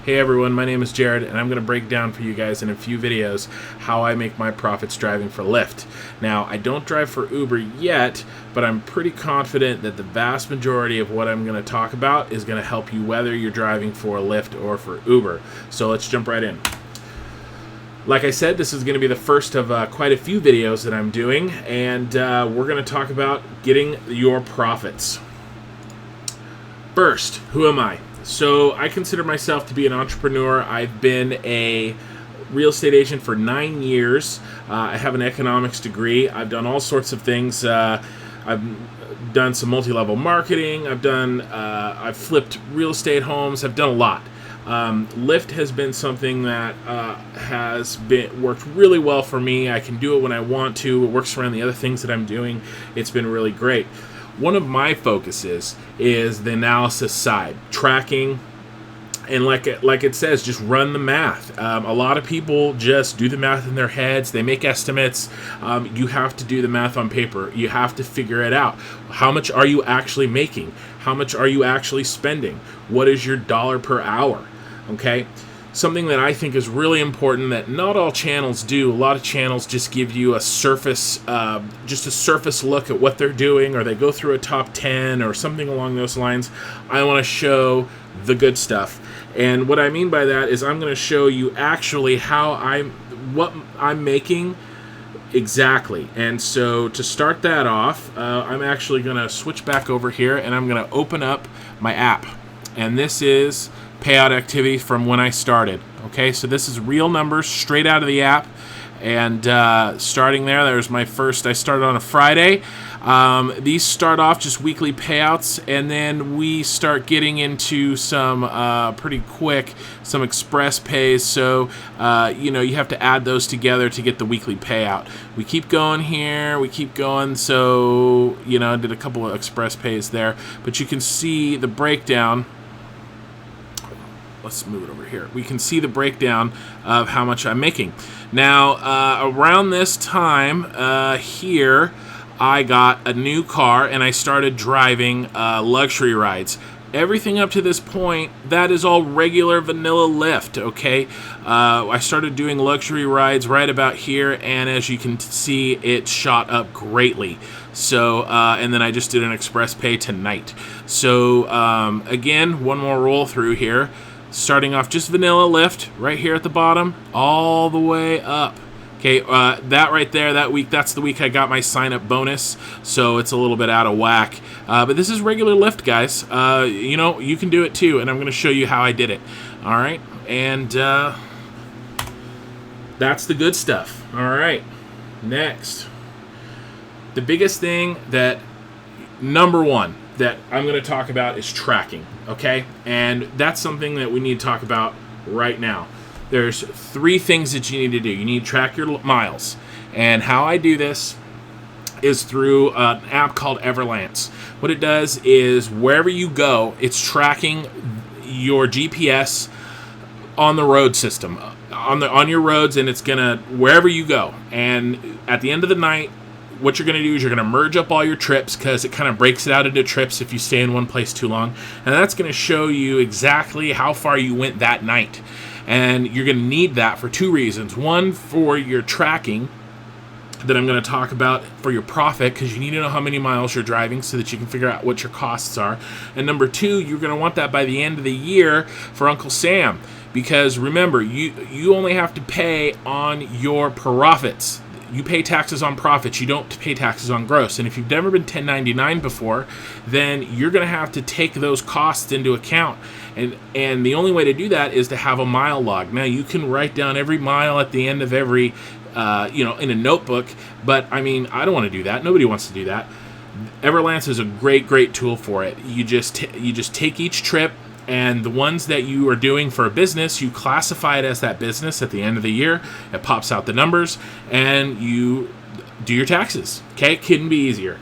Hey everyone, my name is Jared, and I'm going to break down for you guys in a few videos how I make my profits driving for Lyft. Now, I don't drive for Uber yet, but I'm pretty confident that the vast majority of what I'm going to talk about is going to help you whether you're driving for Lyft or for Uber. So let's jump right in. Like I said, this is going to be the first of quite a few videos that I'm doing, and we're going to talk about getting your profits. First, who am I? So I consider myself to be an entrepreneur. I've been a real estate agent for 9 years. I have an economics degree. I've done all sorts of things. I've done some multi-level marketing. I've flipped real estate homes. I've done a lot. Lyft has been something that has worked really well for me. I can do it when I want to. It works around the other things that I'm doing. It's been really great. One of my focuses is the analysis side, tracking, and like it says, just run the math. A lot of people just do the math in their heads. They make estimates. You have to do the math on paper. You have to figure it out. How much are you actually making? How much are you actually spending? What is your dollar per hour? Okay? Something that I think is really important that not all channels do. A lot of channels just give you a surface look at what they're doing, or they go through a top 10 or something along those lines. I want to show the good stuff. And what I mean by that is I'm going to show you actually what I'm making exactly. And so to start that off, I'm actually going to switch back over here and I'm going to open up my app. And this is payout activity from when I started. Okay, so this is real numbers straight out of the app. And starting there's my first. I started on a Friday. These start off just weekly payouts, and then we start getting into some pretty quick, some express pays. So you have to add those together to get the weekly payout. We keep going here. We keep going. So I did a couple of express pays there, but you can see the breakdown. Let's move it over here. We can see the breakdown of how much I'm making. Now, around this time here, I got a new car and I started driving luxury rides. Everything up to this point, that is all regular vanilla Lyft, okay? I started doing luxury rides right about here, and as you can see, it shot up greatly. So, and then I just did an express pay tonight. So, again, one more roll through here. Starting off just vanilla Lyft right here at the bottom, all the way up. Okay, that right there, that week, that's the week I got my sign-up bonus, so it's a little bit out of whack. But this is regular Lyft, guys. You can do it too, and I'm going to show you how I did it. All right, and that's the good stuff. All right, next. The biggest thing number one, that I'm going to talk about is tracking, okay? And that's something that we need to talk about right now. There's 3 things that you need to do. You need to track your miles. And how I do this is through an app called Everlance. What it does is wherever you go, it's tracking your GPS on the road system, on your roads, and it's gonna wherever you go. And at the end of the night, what you're going to do is you're going to merge up all your trips, because it kind of breaks it out into trips if you stay in one place too long. And that's going to show you exactly how far you went that night. And you're going to need that for 2 reasons. One, for your tracking that I'm going to talk about for your profit, because you need to know how many miles you're driving so that you can figure out what your costs are. And number 2, you're going to want that by the end of the year for Uncle Sam. Because remember, you only have to pay on your profits. You pay taxes on profits. You don't pay taxes on gross. And if you've never been 1099 before, then you're going to have to take those costs into account. And the only way to do that is to have a mile log. Now, you can write down every mile at the end of every, in a notebook. But, I mean, I don't want to do that. Nobody wants to do that. Everlance is a great, great tool for it. You just take each trip, and the ones that you are doing for a business, you classify it as that business at the end of the year. It pops out the numbers, and you do your taxes. Okay, couldn't be easier.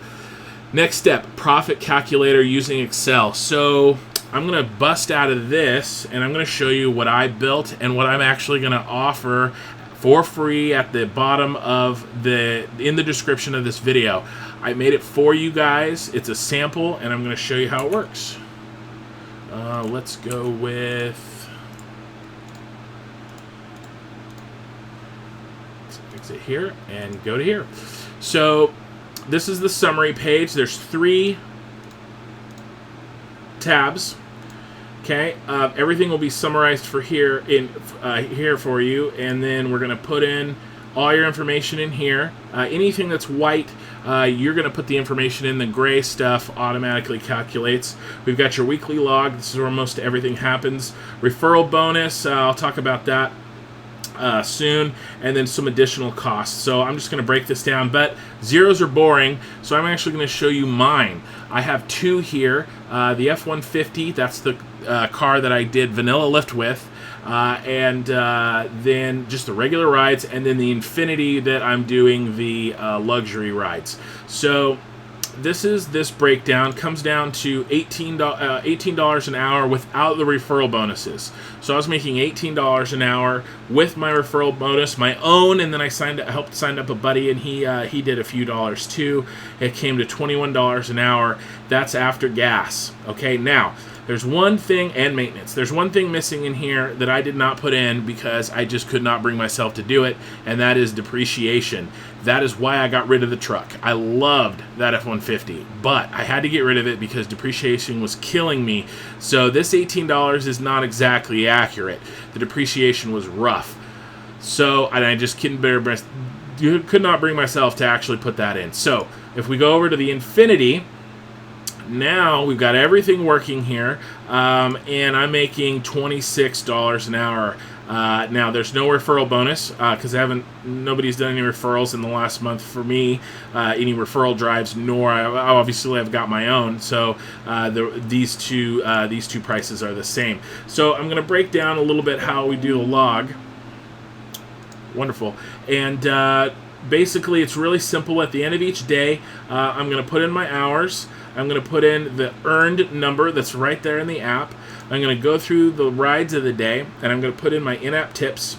Next step, profit calculator using Excel. So I'm going to bust out of this, and I'm going to show you what I built and what I'm actually going to offer for free at the bottom of in the description of this video. I made it for you guys. It's a sample, and I'm going to show you how it works. Let's go with exit here and go to here. So this is the summary page. There's 3 tabs. Okay, everything will be summarized for here for you, and then we're going to put in all your information in here. Anything that's white, you're going to put the information in. The gray stuff automatically calculates. We've got your weekly log. This is where most everything happens. Referral bonus, I'll talk about that soon, and then some additional costs. So I'm just going to break this down, but zeros are boring, so I'm actually going to show you mine. I have 2 here. The F-150, that's the car that I did vanilla Lyft with, and then just the regular rides, and then the Infinity that I'm doing the luxury rides. So this breakdown comes down to $18 an hour without the referral bonuses. So I was making $18 an hour with my referral bonus, my own, and then I helped sign up a buddy, and he did a few dollars too. It came to $21 an hour. That's after gas. Okay, now there's one thing, and maintenance. There's one thing missing in here that I did not put in because I just could not bring myself to do it, and that is depreciation. That is why I got rid of the truck. I loved that F-150, but I had to get rid of it because depreciation was killing me. So this $18 is not exactly accurate. The depreciation was rough. So, and I just could not bring myself to actually put that in. So if we go over to the Infinity, now we've got everything working here, and I'm making $26 an hour. Now there's no referral bonus because nobody's done any referrals in the last month for me, any referral drives, nor I obviously I've got my own. So these two prices are the same. So I'm going to break down a little bit how we do the log. Wonderful. And basically it's really simple. At the end of each day, I'm going to put in my hours. I'm going to put in the earned number that's right there in the app. I'm going to go through the rides of the day, and I'm going to put in my in-app tips,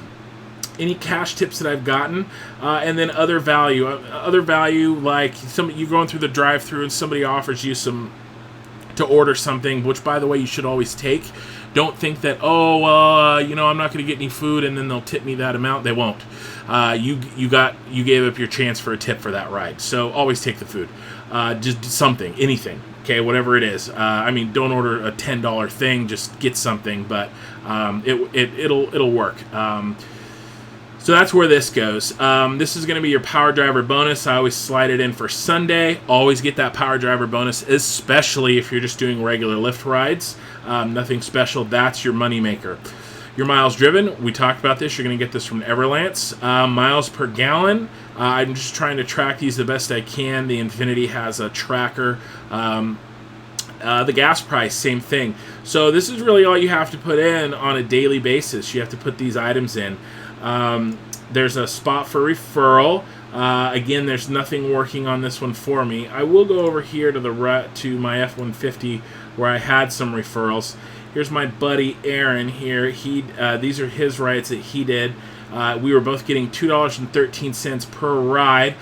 any cash tips that I've gotten, and then other value. Other value, like you're going through the drive-thru and somebody offers you to order something, which, by the way, you should always take. Don't think that, I'm not going to get any food and then they'll tip me that amount. They won't. You gave up your chance for a tip for that ride. So always take the food. Just something, anything. Okay, whatever it is. Don't order a $10 thing. Just get something, but it'll work. So that's where this goes. This is going to be your Power Driver bonus. I always slide it in for Sunday. Always get that Power Driver bonus, especially if you're just doing regular Lyft rides. Nothing special. That's your moneymaker. Your miles driven, we talked about this. You're going to get this from Everlance. Miles per gallon, I'm just trying to track these the best I can. The Infinity has a tracker. The gas price, same thing. So this is really all you have to put in on a daily basis. You have to put these items in. There's a spot for referral. Again, there's nothing working on this one for me. I will go over here to my F-150 where I had some referrals. Here's my buddy Aaron here. These are his rides that he did. We were both getting $2.13 per ride.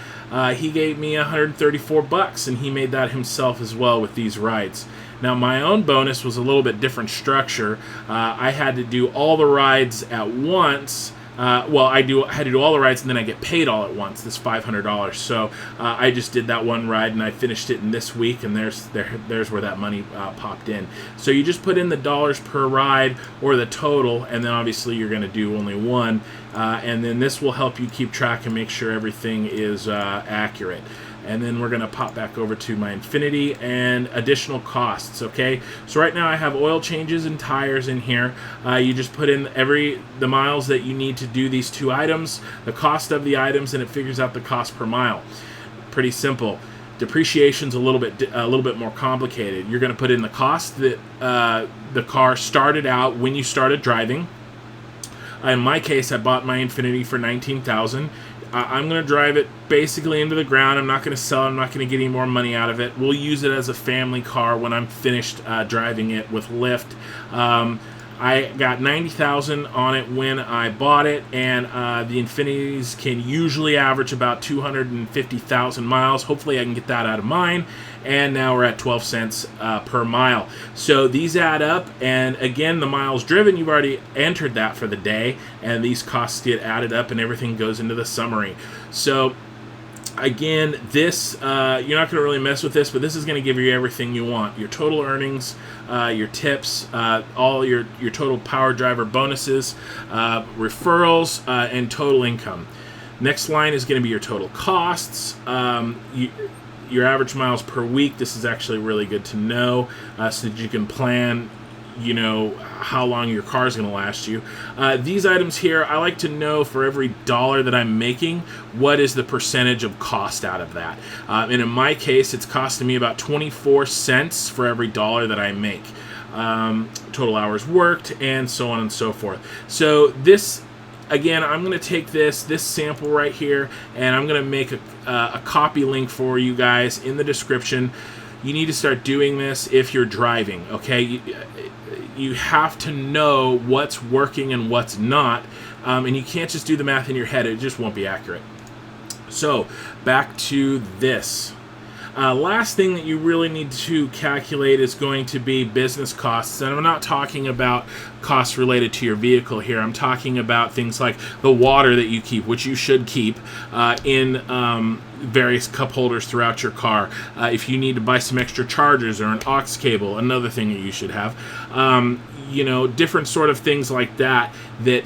He gave me $134, and he made that himself as well with these rides. Now, my own bonus was a little bit different structure. I had to do all the rides at once. I had to do all the rides, and then I get paid all at once. This $500. So I just did that one ride, and I finished it in this week, and there's where that money popped in. So you just put in the dollars per ride or the total, and then obviously you're going to do only one, and then this will help you keep track and make sure everything is accurate. And then we're going to pop back over to my Infinity and additional costs, okay? So right now I have oil changes and tires in here. You just put in the miles that you need to do these 2 items, the cost of the items, and it figures out the cost per mile. Pretty simple. Depreciation's a little bit more complicated. You're going to put in the cost that the car started out when you started driving. In my case, I bought my Infinity for $19,000. I'm going to drive it basically into the ground. I'm not going to sell it. I'm not going to get any more money out of it. We'll use it as a family car when I'm finished driving it with Lyft. I got 90,000 on it when I bought it, and the Infinities can usually average about 250,000 miles. Hopefully I can get that out of mine, and now we're at 12 cents per mile. So these add up, and again, the miles driven, you've already entered that for the day, and these costs get added up, and everything goes into the summary. So again, this you're not going to really mess with this, but this is going to give you everything you want: your total earnings, your tips, all your total power driver bonuses, referrals, and total income. Next line is going to be your total costs, your average miles per week. This is actually really good to know, so that you can plan, you know, how long your car is going to last you. These items here, I like to know for every dollar that I'm making, what is the percentage of cost out of that. And in my case, it's costing me about 24 cents for every dollar that I make. Total hours worked, and so on and so forth. So this, again, I'm going to take this sample right here, and I'm going to make a copy link for you guys in the description. You need to start doing this if you're driving, okay? You have to know what's working and what's not, and you can't just do the math in your head. It just won't be accurate. So, back to this. Last thing that you really need to calculate is going to be business costs. And I'm not talking about costs related to your vehicle here. I'm talking about things like the water that you keep, which you should keep in various cup holders throughout your car. If you need to buy some extra chargers or an aux cable, another thing that you should have. You know, different sort of things like that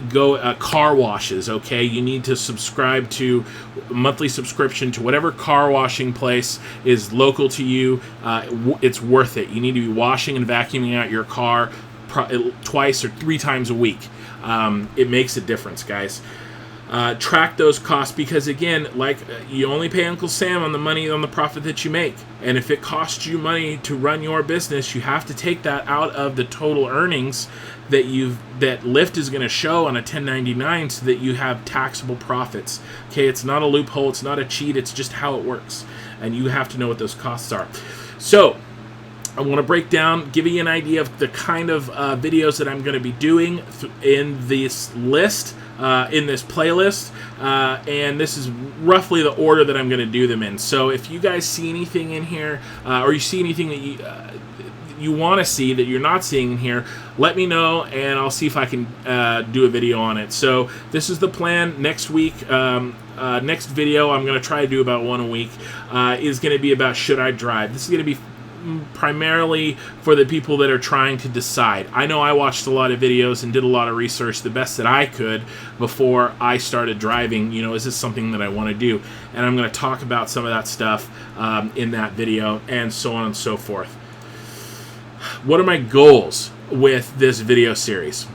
go, car washes, okay? You need to subscribe to a monthly subscription to whatever car washing place is local to you. It's worth it. You need to be washing and vacuuming out your car twice or 3 times a week. It makes a difference, guys. Track those costs, because again, like, you only pay Uncle Sam on the profit that you make. And if it costs you money to run your business, you have to take that out of the total earnings that Lyft is going to show on a 1099, so that you have taxable profits. Okay, it's not a loophole, it's not a cheat, it's just how it works. And you have to know what those costs are. So I want to break down, give you an idea of the kind of videos that I'm going to be doing in this list, in this playlist, and this is roughly the order that I'm going to do them in. So if you guys see anything in here, or you see anything that you want to see that you're not seeing in here, let me know, and I'll see if I can do a video on it. So this is the plan. Next week, next video, I'm going to try to do about one a week, is going to be about should I drive. This is going to be primarily for the people that are trying to decide. I know I watched a lot of videos and did a lot of research, the best that I could, before I started driving. You know, is this something that I want to do? And I'm going to talk about some of that stuff in that video, and so on and so forth. What are my goals with this video series?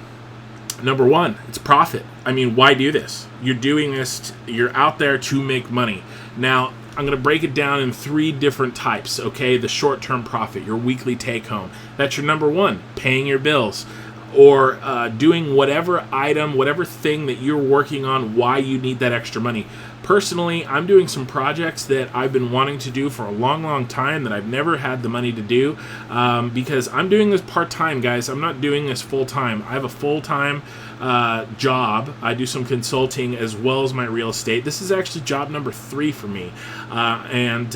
Number one, it's profit. I mean, why do this? You're doing this, you're out there to make money. Now, I'm going to break it down in 3 different types, okay? The short-term profit, your weekly take-home. That's your number one, paying your bills, or doing whatever item, whatever thing that you're working on, why you need that extra money. Personally, I'm doing some projects that I've been wanting to do for a long, long time that I've never had the money to do, because I'm doing this part-time, guys. I'm not doing this full-time. I have a full-time job. I do some consulting as well as my real estate. This is actually job number 3 for me, and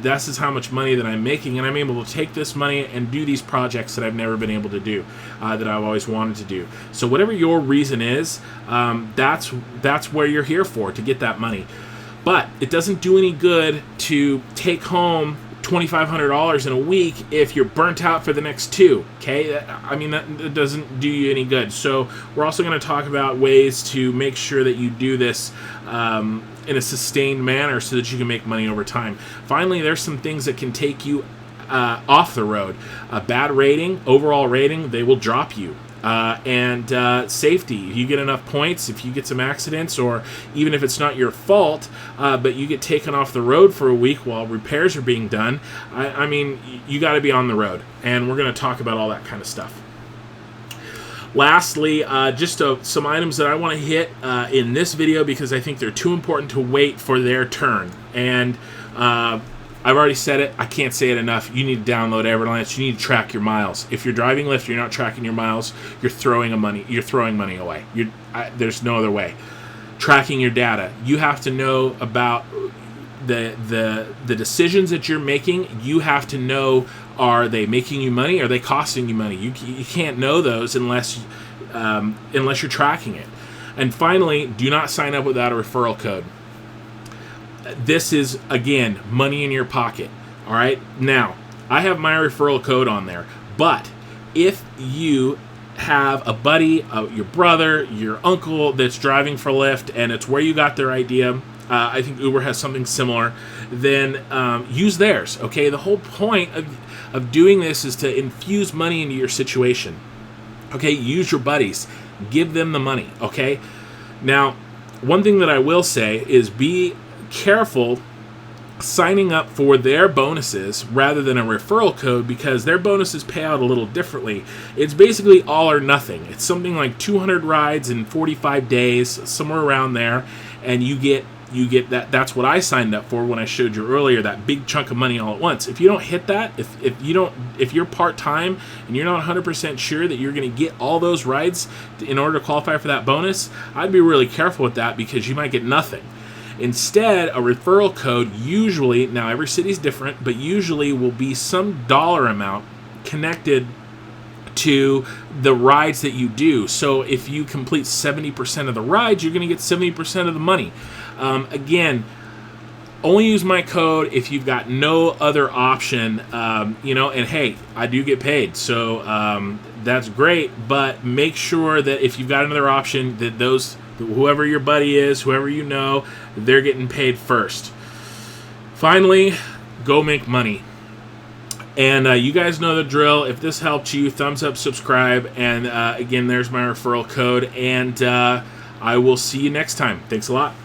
this is how much money that I'm making, and I'm able to take this money and do these projects that I've never been able to do, that I've always wanted to do. So whatever your reason is, that's where you're here for, to get that money. But it doesn't do any good to take home $2,500 in a week if you're burnt out for the next 2, okay? I mean, that doesn't do you any good. So we're also going to talk about ways to make sure that you do this in a sustained manner so that you can make money over time. Finally, there's some things that can take you off the road. A bad rating, overall rating, they will drop you. And safety. You get enough points if you get some accidents, or even if it's not your fault, but you get taken off the road for a week while repairs are being done. I mean, you got to be on the road, and we're going to talk about all that kind of stuff. Lastly, just some items that I want to hit in this video, because I think they're too important to wait for their turn. And I've already said it. I can't say it enough. You need to download Everlance. You need to track your miles. If you're driving Lyft, you're not tracking your miles. You're throwing money away. There's no other way. Tracking your data. You have to know about the decisions that you're making. You have to know, are they making you money? Are they costing you money? You can't know those unless you're tracking it. And finally, do not sign up without a referral code. This is, again, money in your pocket. All right. Now, I have my referral code on there, but if you have a buddy, your brother, your uncle that's driving for Lyft, and it's where you got their idea, I think Uber has something similar, then use theirs. Okay. The whole point of doing this is to infuse money into your situation. Okay. Use your buddies. Give them the money. Okay. Now, one thing that I will say is be careful signing up for their bonuses rather than a referral code, because their bonuses pay out a little differently. It's basically all or nothing. It's something like 200 rides in 45 days, somewhere around there, and you get that. That's what I signed up for when I showed you earlier, that big chunk of money all at once. If you don't hit that, if you're part-time and you're not 100% sure that you're going to get all those rides in order to qualify for that bonus, I'd be really careful with that, because you might get nothing. Instead, a referral code usually, now every city's different, but usually will be some dollar amount connected to the rides that you do. So if you complete 70% of the rides, you're going to get 70% of the money. Again, only use my code if you've got no other option, and hey, I do get paid. So that's great, but make sure that if you've got another option, that whoever your buddy is, whoever you know, they're getting paid first. Finally, go make money. And you guys know the drill. If this helped you, thumbs up, subscribe, and again, there's my referral code, and I will see you next time. Thanks a lot.